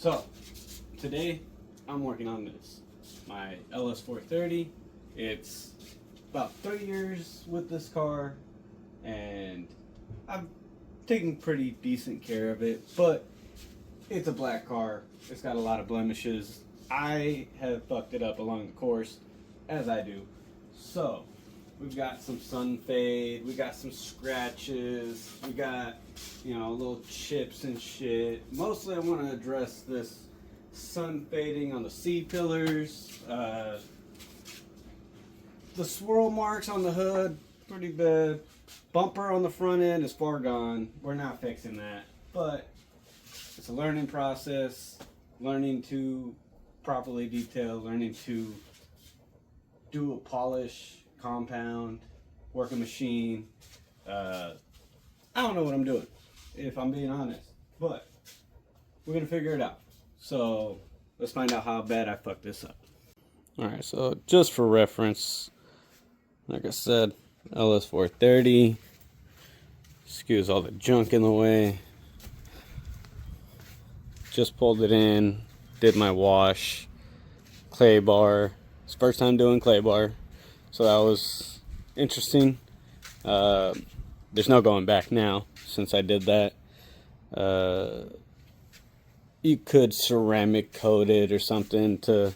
So, today I'm working on this. My LS430. It's about 3 years with this car, and I've taken pretty decent care of it, but it's a black car. It's got a lot of blemishes. I have fucked it up along the course, as I do. So, we've got some sun fade, we got some scratches, we got, little chips and shit. Mostly I want to address this sun fading on the C-pillars, the swirl marks on the hood, pretty bad. Bumper on the front end is far gone. We're not fixing that, but it's a learning process, learning to properly detail, learning to do a polish, compound, work a machine. I don't know what I'm doing, if I'm being honest, but we're gonna figure it out. So let's find out how bad I fucked this up. Alright, so just for reference, like I said, LS430. Excuse all the junk in the way. Just pulled it in, did my wash, clay bar. It's first time doing clay bar, so that was interesting. There's no going back now since I did that. You could ceramic coat it or something to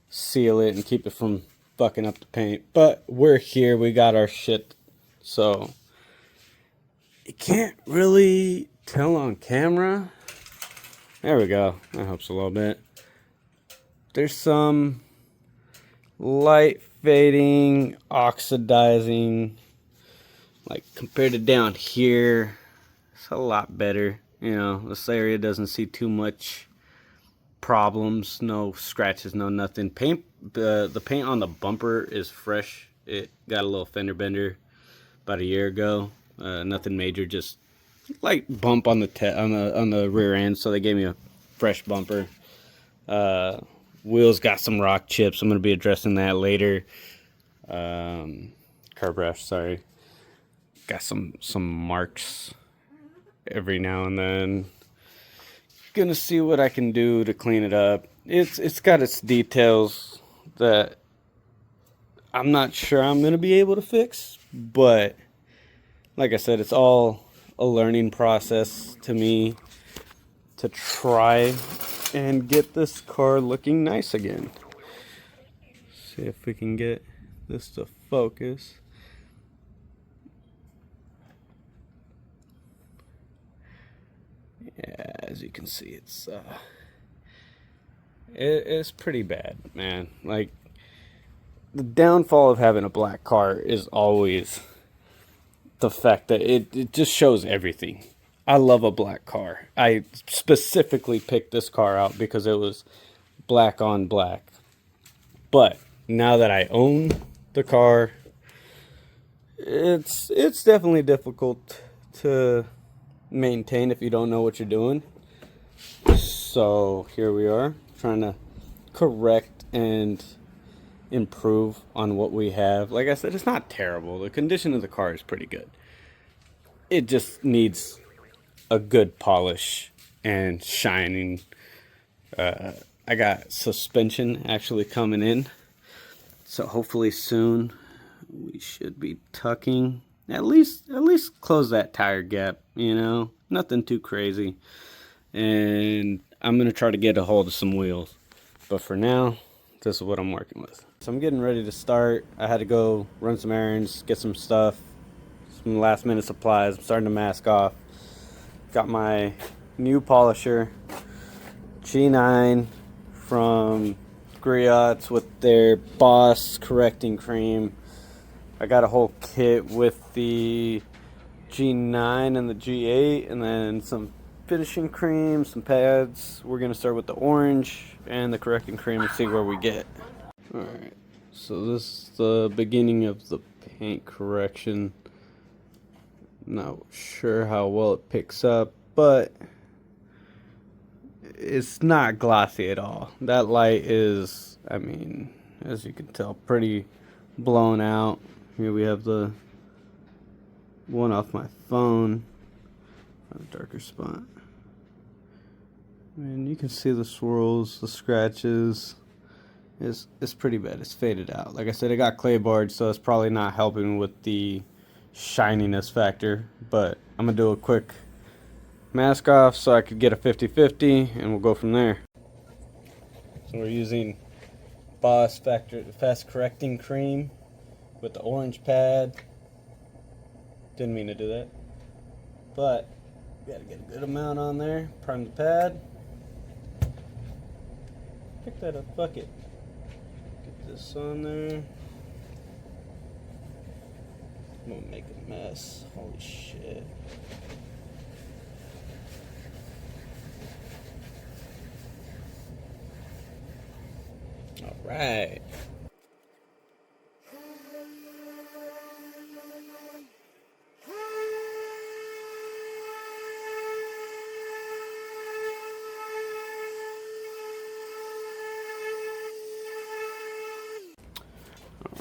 seal it and keep it from fucking up the paint, but we're here, we got our shit, so you can't really tell on camera. There we go, that helps a little bit. There's some light fading, oxidizing, like compared to down here, it's a lot better. This area doesn't see too much problems, no scratches, no nothing. Paint, the paint on the bumper is fresh. It got a little fender bender about a year ago. Nothing major, just light bump on the rear end, so they gave me a fresh bumper. Wheels got some rock chips. I'm going to be addressing that later. Car brush, sorry. Got some marks every now and then. Gonna see what I can do to clean it up. It's got its details that I'm not sure I'm gonna be able to fix, but like I said, it's all a learning process to me to try and get this car looking nice again. See if we can get this to focus. Yeah, as you can see, it's pretty bad, man. Like, the downfall of having a black car is always the fact that it just shows everything. I love a black car. I specifically picked this car out because it was black on black. But now that I own the car, it's definitely difficult to maintain if you don't know what you're doing. So here we are, trying to correct and improve on what we have. Like I said, it's not terrible. The condition of the car is pretty good. It just needs a good polish and shining. I got suspension actually coming in, so hopefully soon we should be tucking. At least close that tire gap, nothing too crazy. And I'm going to try to get a hold of some wheels. But for now, this is what I'm working with. So I'm getting ready to start. I had to go run some errands, get some stuff, some last minute supplies. I'm starting to mask off. Got my new polisher, G9 from Griot's with their Boss correcting cream. I got a whole kit with the G9 and the G8, and then some finishing cream, some pads. We're going to start with the orange and the correcting cream and see where we get. Alright, so this is the beginning of the paint correction. Not sure how well it picks up, but it's not glossy at all. That light is, as you can tell, pretty blown out. Here we have the one off my phone, a darker spot. And you can see the swirls, the scratches. It's pretty bad. It's faded out. Like I said, it got clay barred, so it's probably not helping with the shininess factor. But I'm going to do a quick mask off so I could get a 50-50, and we'll go from there. So we're using Boss Fast Correcting Cream with the orange pad. Didn't mean to do that. But we gotta get a good amount on there. Prime the pad. Pick that up, fuck it. Get this on there. I'm gonna make a mess. Holy shit. Alright.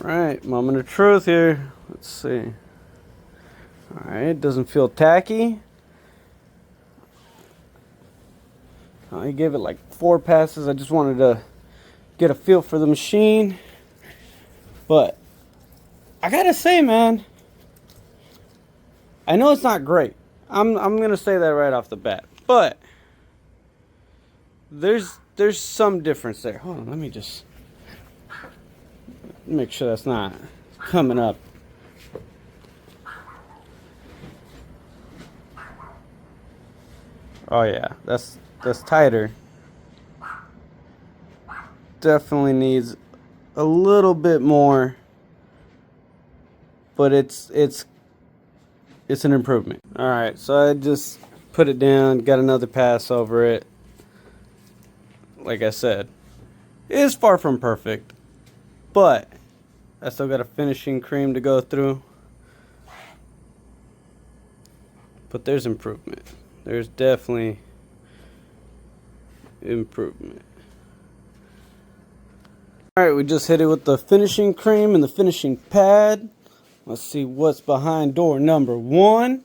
Alright, moment of truth here. Let's see. Alright, doesn't feel tacky. I gave it like 4 passes. I just wanted to get a feel for the machine. But I gotta say, man, I know it's not great. I'm gonna say that right off the bat. But there's some difference there. Hold on, let me just make sure that's not coming up. Oh yeah, that's tighter. Definitely needs a little bit more, but it's an improvement. All right, so I just put it down, got another pass over it. Like I said, it is far from perfect, but I still got a finishing cream to go through. But there's improvement. There's definitely improvement. Alright, we just hit it with the finishing cream and the finishing pad. Let's see what's behind door number 1.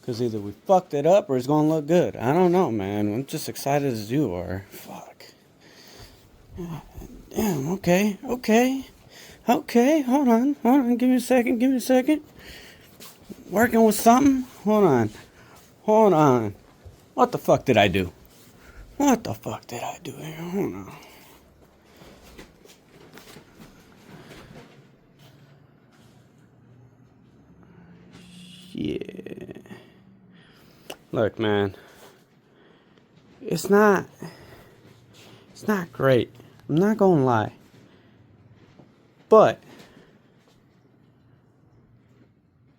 Because either we fucked it up or it's going to look good. I don't know, man. I'm just excited as you are. Fuck. Damn, okay. Okay, hold on. Give me a second. Working with something? Hold on. What the fuck did I do? Here? Hold on. Yeah. Look, man. It's not great. I'm not gonna lie. But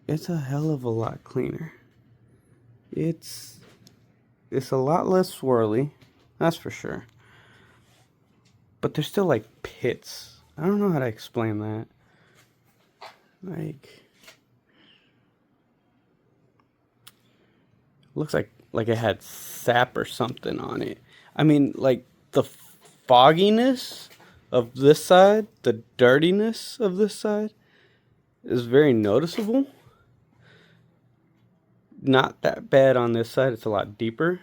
it's a hell of a lot cleaner. It's a lot less swirly, that's for sure. But there's still like pits. I don't know how to explain that. Like, looks like it had sap or something on it. I mean, like the fogginess of this side, the dirtiness of this side is very noticeable. Not that bad on this side. It's a lot deeper,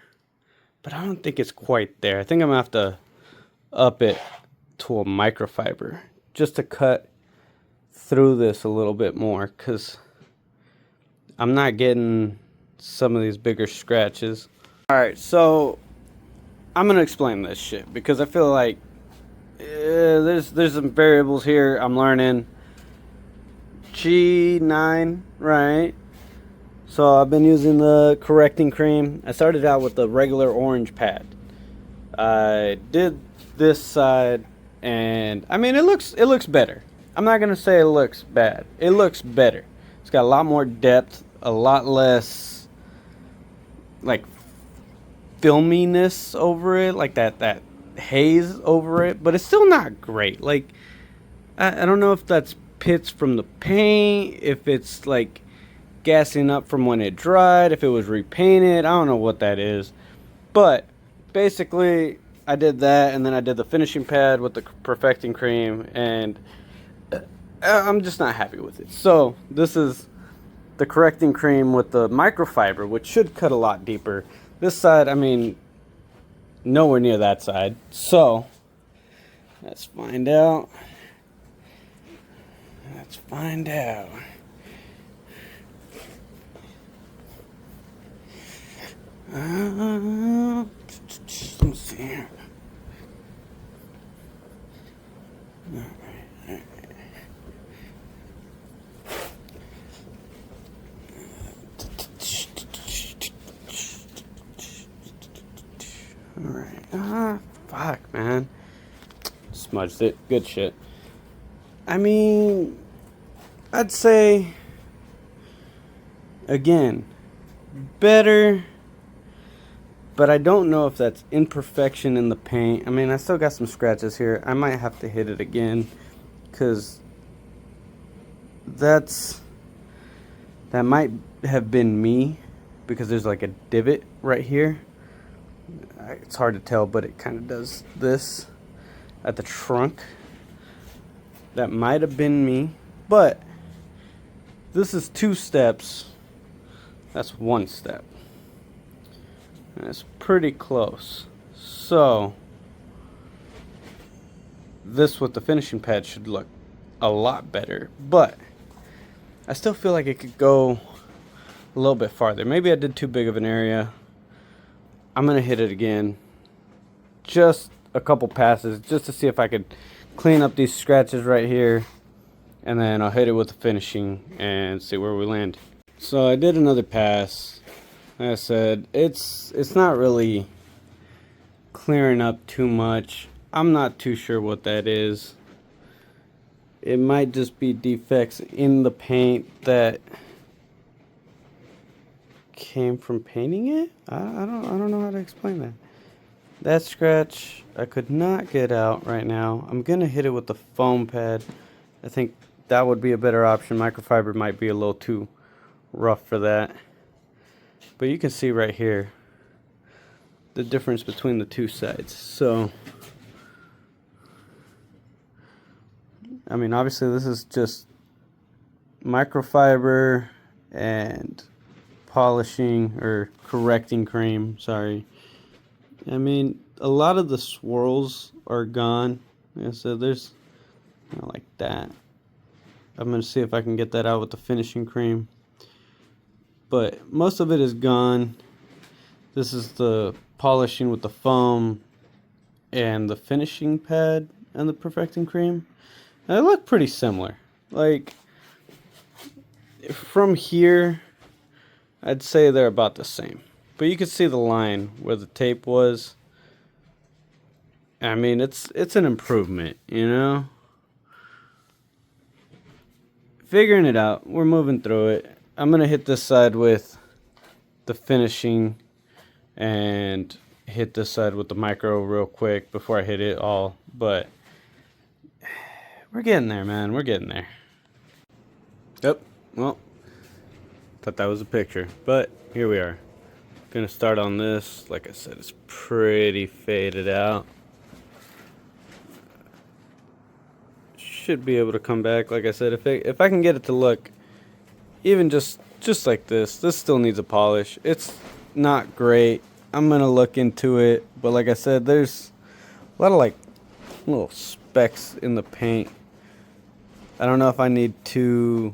but I don't think it's quite there. I think I'm gonna have to up it to a microfiber just to cut through this a little bit more, because I'm not getting some of these bigger scratches. Alright, so I'm gonna explain this shit because I feel like there's some variables here I'm learning. G9, right? So I've been using the correcting cream. I started out with the regular orange pad. I did this side, and I mean it looks better. I'm not gonna say it looks bad. It looks better. It's got a lot more depth, a lot less like filminess over it, like that haze over it, but it's still not great. Like I don't know if that's pits from the paint, if it's like gassing up from when it dried, if it was repainted. I don't know what that is, but basically I did that, and then I did the finishing pad with the perfecting cream, and I'm just not happy with it. So this is the correcting cream with the microfiber, which should cut a lot deeper. This side, I mean, nowhere near that side. So let's find out. Let's find out. Let's see here. Alright. Fuck, man. Smudged it. Good shit. I mean, I'd say, again, better, but I don't know if that's imperfection in the paint. I mean, I still got some scratches here. I might have to hit it again, because that might have been me, because there's like a divot right here. It's hard to tell, but it kind of does this at the trunk. That might have been me, but this is 2 steps. That's 1 step. And it's pretty close. So this with the finishing pad should look a lot better, but I still feel like it could go a little bit farther. Maybe I did too big of an area. I'm gonna hit it again, just a couple passes, just to see if I could clean up these scratches right here, and then I'll hit it with the finishing and see where we land. So I did another pass. Like I said, it's not really clearing up too much. I'm not too sure what that is. It might just be defects in the paint that came from painting it. I don't know how to explain that. That scratch I could not get out right now. I'm gonna hit it with the foam pad. I think that would be a better option. Microfiber might be a little too rough for that. But you can see right here the difference between the 2 sides. So I mean, obviously this is just microfiber and polishing or correcting cream, sorry. I mean, a lot of the swirls are gone. Like I said, there's like that. I'm going to see if I can get that out with the finishing cream. But most of it is gone. This is the polishing with the foam and the finishing pad and the perfecting cream. And they look pretty similar. Like, from here, I'd say they're about the same. But you can see the line where the tape was. I mean, it's an improvement, you know? Figuring it out. We're moving through it. I'm going to hit this side with the finishing and hit this side with the micro real quick before I hit it all. But we're getting there, man. We're getting there. Yep. Well, thought that was a picture, but here we are. Gonna start on this. Like I said, it's pretty faded out. Should be able to come back. Like I said, if I can get it to look even just like this still needs a polish. It's not great. I'm gonna look into it, but like I said, there's a lot of like little specks in the paint. I don't know if I need to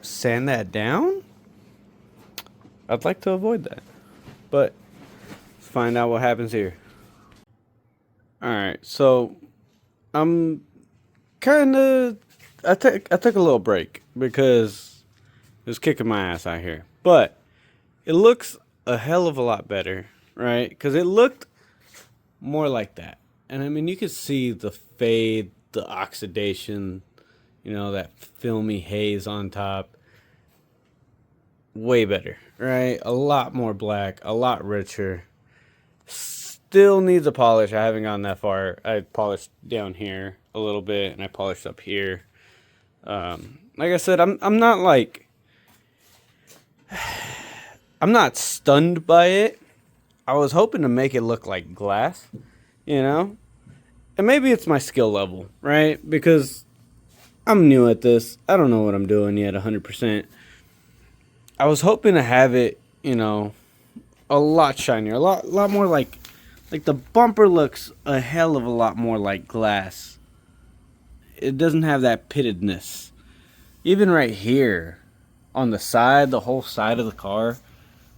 sand that down. I'd like to avoid that, but let's find out what happens here. Alright, so I'm kinda I took a little break because it was kicking my ass out here, but it looks a hell of a lot better, right? Because it looked more like that, and I mean, you could see the fade, the oxidation, you know, that filmy haze on top. Way better, right? A lot more black, a lot richer. Still needs a polish. I haven't gone that far. I polished down here a little bit, and I polished up here. Like I said, I'm not like, I'm not stunned by it. I was hoping to make it look like glass, you know? And maybe it's my skill level, right? Because I'm new at this. I don't know what I'm doing yet 100%. I was hoping to have it, you know, a lot shinier, a lot more like Like, the bumper looks a hell of a lot more like glass. It doesn't have that pittedness. Even right here, on the side, the whole side of the car,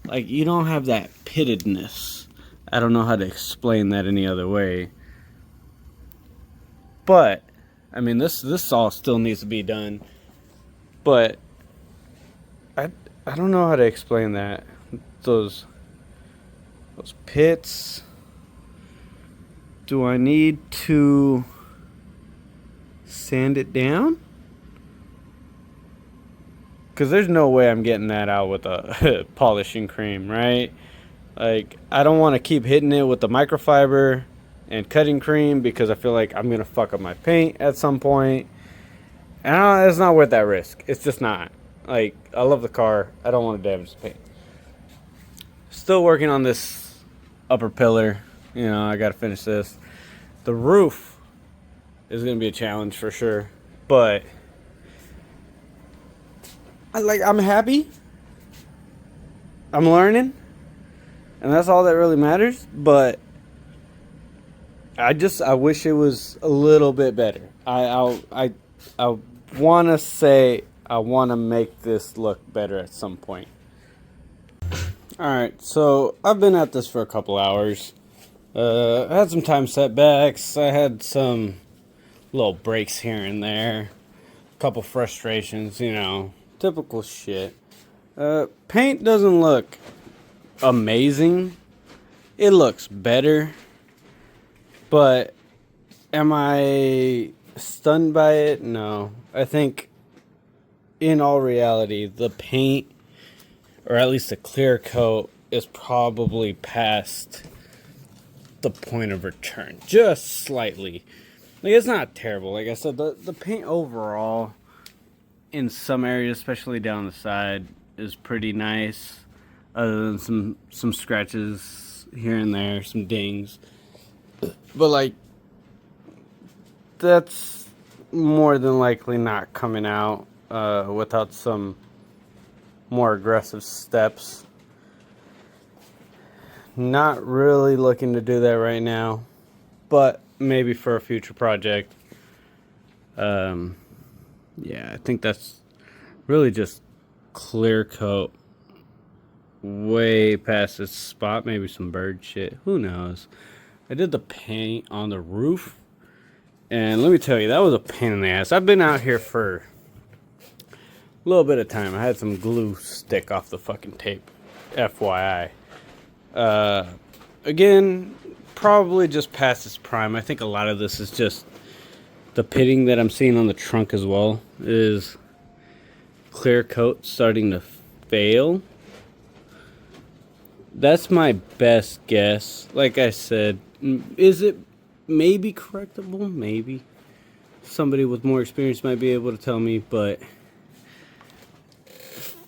like, you don't have that pittedness. I don't know how to explain that any other way. But, I mean, this all still needs to be done. But, I don't know how to explain that. Those pits. Do I need to sand it down? Because there's no way I'm getting that out with a polishing cream, right? Like, I don't want to keep hitting it with the microfiber and cutting cream because I feel like I'm going to fuck up my paint at some point. And it's not worth that risk. It's just not. Like, I love the car. I don't want to damage the paint. Still working on this upper pillar. You know, I got to finish this. The roof is going to be a challenge for sure. But I'm happy. I'm learning. And that's all that really matters. But I wish it was a little bit better. I want to say I want to make this look better at some point. Alright, so I've been at this for a couple hours. I had some time setbacks. I had some little breaks here and there. A couple frustrations, you know. Typical shit. Paint doesn't look amazing. It looks better. But am I stunned by it? No. I think in all reality, the paint, or at least a clear coat, is probably past the point of return. Just slightly. Like, it's not terrible. Like I said, the paint overall, in some areas, especially down the side, is pretty nice. Other than some scratches here and there, some dings. But, like, that's more than likely not coming out without some more aggressive steps. Not really looking to do that right now, but maybe for a future project. Yeah, I think that's really just clear coat way past its spot. Maybe some bird shit. Who knows? I did the paint on the roof, and let me tell you, that was a pain in the ass. I've been out here for a little bit of time. I had some glue stick off the fucking tape. FYI. Again, probably just past its prime. I think a lot of this is just the pitting that I'm seeing on the trunk as well is clear coat starting to fail. That's my best guess. Like I said, is it maybe correctable? Maybe. Somebody with more experience might be able to tell me, but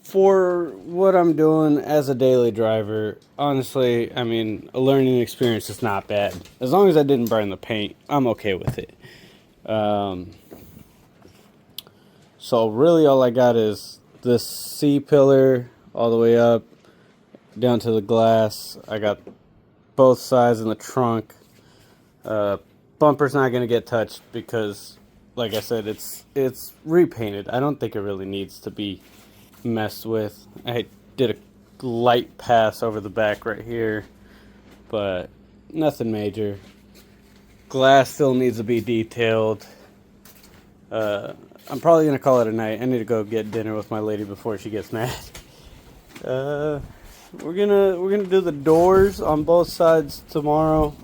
for what I'm doing as a daily driver, honestly, I mean, a learning experience is not bad. As long as I didn't burn the paint, I'm okay with it. So really all I got is this C-pillar all the way up down to the glass. I got both sides in the trunk. Bumper's not going to get touched because, like I said, it's repainted. I don't think it really needs to be messed with. I did a light pass over the back right here, but nothing major. Glass still needs to be detailed. I'm probably gonna call it a night. I need to go get dinner with my lady before she gets mad. We're gonna do the doors on both sides tomorrow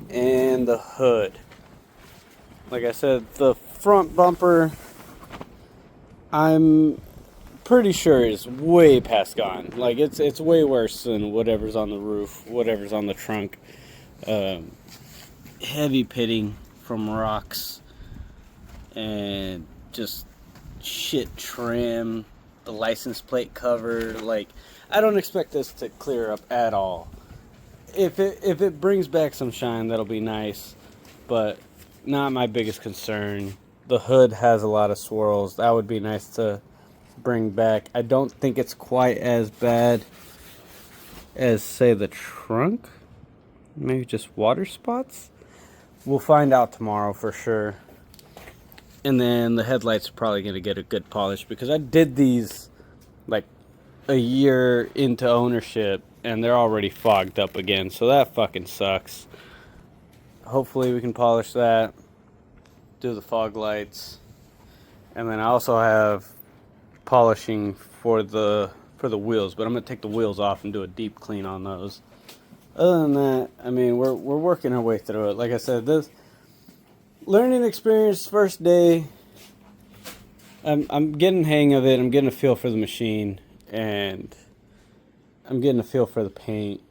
and the hood. Like I said, the front bumper, I'm pretty sure is way past gone. Like, it's way worse than whatever's on the roof, whatever's on the trunk. Heavy pitting from rocks and just shit trim, the license plate cover. Like, I don't expect this to clear up at all. If it brings back some shine, that'll be nice, but not my biggest concern. The hood has a lot of swirls. That would be nice to bring back. I don't think it's quite as bad as, say, the trunk. maybe just water spots. We'll find out tomorrow for sure. And then the headlights are probably going to get a good polish because I did these like a year into ownership and they're already fogged up again. So that fucking sucks. Hopefully we can polish that, do the fog lights. And then I also have polishing for the wheels, but I'm going to take the wheels off and do a deep clean on those. Other than that, I mean, we're working our way through it. Like I said, this learning experience, first day, I'm getting hang of it. I'm getting a feel for the machine, and I'm getting a feel for the paint.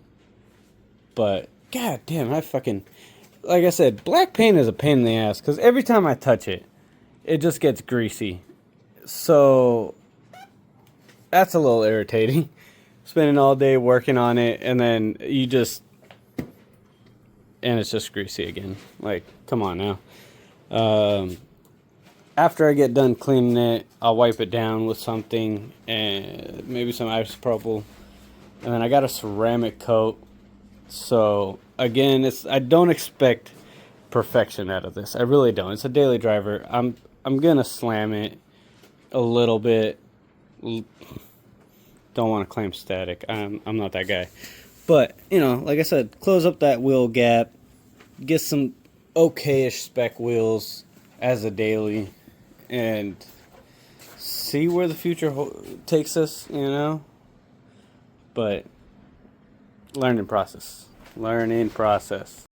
But god damn, like I said, black paint is a pain in the ass because every time I touch it, it just gets greasy. So that's a little irritating. Spending all day working on it, and then and it's just greasy again. Like, come on now. After I get done cleaning it, I'll wipe it down with something and maybe some isopropyl. And then I got a ceramic coat. So again, I don't expect perfection out of this. I really don't. It's a daily driver. I'm gonna slam it a little bit. Don't want to claim static. I'm not that guy. But, you know, like I said, close up that wheel gap. Get some okay-ish spec wheels as a daily. And see where the future takes us, you know? But, learning process. Learning process.